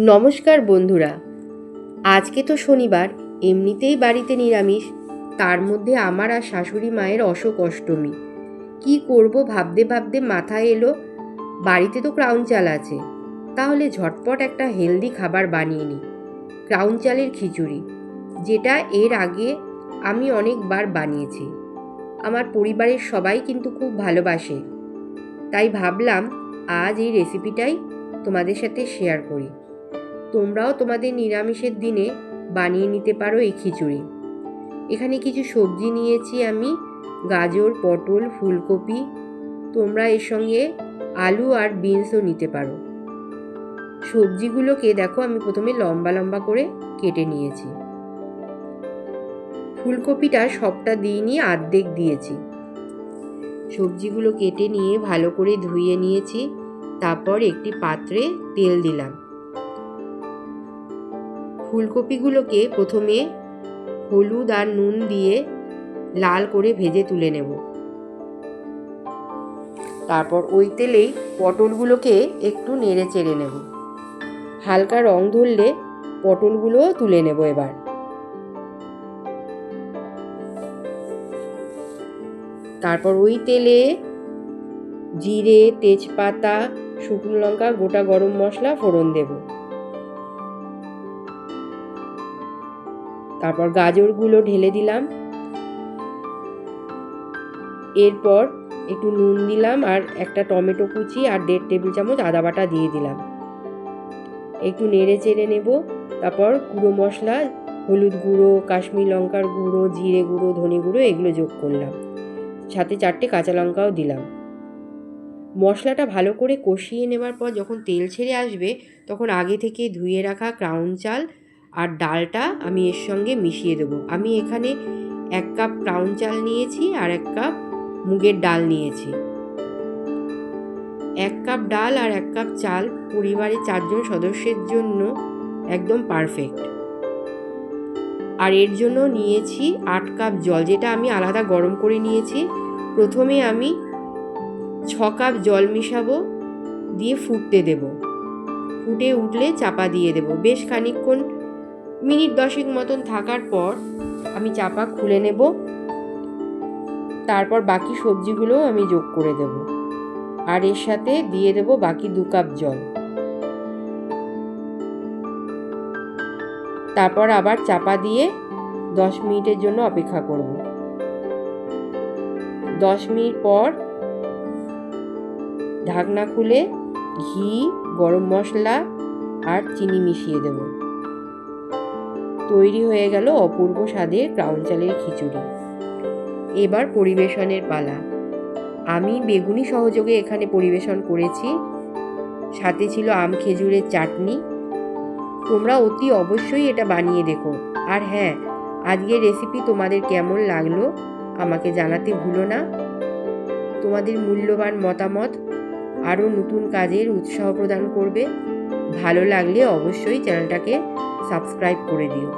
নমস্কার বন্ধুরা, আজকে তো শনিবার, এমনিতেই বাড়িতে নিরামিষ। তার মধ্যে আমার আর শাশুড়ি মায়ের অশোক অষ্টমী। কি করব ভাবতে ভাবতে মাথায় এলো বাড়িতে তো ক্রাউন চাল আছে, তাহলে ঝটপট একটা হেলদি খাবার বানিয়ে নিই। ক্রাউন চালের খিচুড়ি, যেটা এর আগে আমি অনেকবার বানিয়েছি। আমার পরিবারের সবাই কিন্তু খুব ভালোবাসে, তাই ভাবলাম আজ এই রেসিপিটাই তোমাদের সাথে শেয়ার করি। তোমরাও তোমাদের নিরামিষের দিনে বানিয়ে নিতে পারো এই খিচুড়ি। এখানে কিছু সবজি নিয়েছি আমি, গাজর, পটল, ফুলকপি। তোমরা এর সঙ্গে আলু আর বিনসও নিতে পারো। সবজিগুলোকে দেখো আমি প্রথমে লম্বা লম্বা করে কেটে নিয়েছি। ফুলকপিটা সবটা দিইনি, অর্ধেক দিয়েছি। সবজিগুলো কেটে নিয়ে ভালো করে ধুয়ে নিয়েছি। তারপর একটি পাত্রে তেল দিলাম। ফুলকপিগুলোকে প্রথমে হলুদ আর নুন দিয়ে লাল করে ভেজে তুলে নেব। তারপর ওই তেলেই পটলগুলোকে একটু নেড়ে চেড়ে নেব। হালকা রং ধরলে পটলগুলোও তুলে নেব। এবার তারপর ওই তেলে জিরে, তেজপাতা, শুকনো লঙ্কা, গোটা গরম মশলা ফোড়ন দেব। তারপর গাজরগুলো ঢেলে দিলাম। এরপর একটু নুন দিলাম আর একটা টমেটো কুচি আর 1.5 টেবিল চামচ আদা বাটা দিয়ে দিলাম। একটু নেড়ে চেড়ে নেব। তারপর গুঁড়ো মশলা, হলুদ গুঁড়ো, কাশ্মীর লঙ্কার গুঁড়ো, জিরে গুঁড়ো, ধনে গুঁড়ো এগুলো যোগ করলাম। সাথে 4টে কাঁচা লঙ্কাও দিলাম। মশলাটা ভালো করে কষিয়ে নেবার পর যখন তেল ছেড়ে আসবে, তখন আগে থেকে ধুয়ে রাখা ক্রাউন চাল আর ডালটা আমি এর সঙ্গে মিশিয়ে দেবো। আমি এখানে 1 কাপ ক্রাউন চাল নিয়েছি আর 1 কাপ মুগের ডাল নিয়েছি। 1 কাপ ডাল আর 1 কাপ চাল পরিবারের 4 জন সদস্যের জন্য একদম পারফেক্ট। আর এর জন্য নিয়েছি 8 কাপ জল, যেটা আমি আলাদা গরম করে নিয়েছি। প্রথমে আমি 6 কাপ জল মিশাবো, দিয়ে ফুটতে দেব। ফুটে উঠলে চাপা দিয়ে দেব। বেশ খানিকক্ষণ, মিনিট 10 মতন থাকার পর আমি চাপা খুলে নেব। তারপর বাকি সবজিগুলোও আমি যোগ করে দেব আর এর সাথে দিয়ে দেব বাকি 2 কাপ জল। তারপর আবার চাপা দিয়ে 10 মিনিটের জন্য অপেক্ষা করব। 10 মিনিট পর ঢাকনা খুলে ঘি, গরম মশলা আর চিনি মিশিয়ে দেব। তৈরি হয়ে গেল অপূর্ব স্বাদের ক্রাউন চালের খিচুড়ি। এবার পরিবেশনের পালা। আমি বেগুনি সহযোগে এখানে পরিবেশন করেছি। সাথে ছিল আম খেজুরের চাটনি। তোমরা অতি অবশ্যই এটা বানিয়ে দেখো। আর হ্যাঁ, আজকের রেসিপি তোমাদের কেমন লাগলো আমাকে জানাতে ভুলো না। তোমাদের মূল্যবান মতামত আরও নতুন কাজের উৎসাহ প্রদান করবে। ভালো লাগলে অবশ্যই চ্যানেলটাকে সাবস্ক্রাইব করে দিও।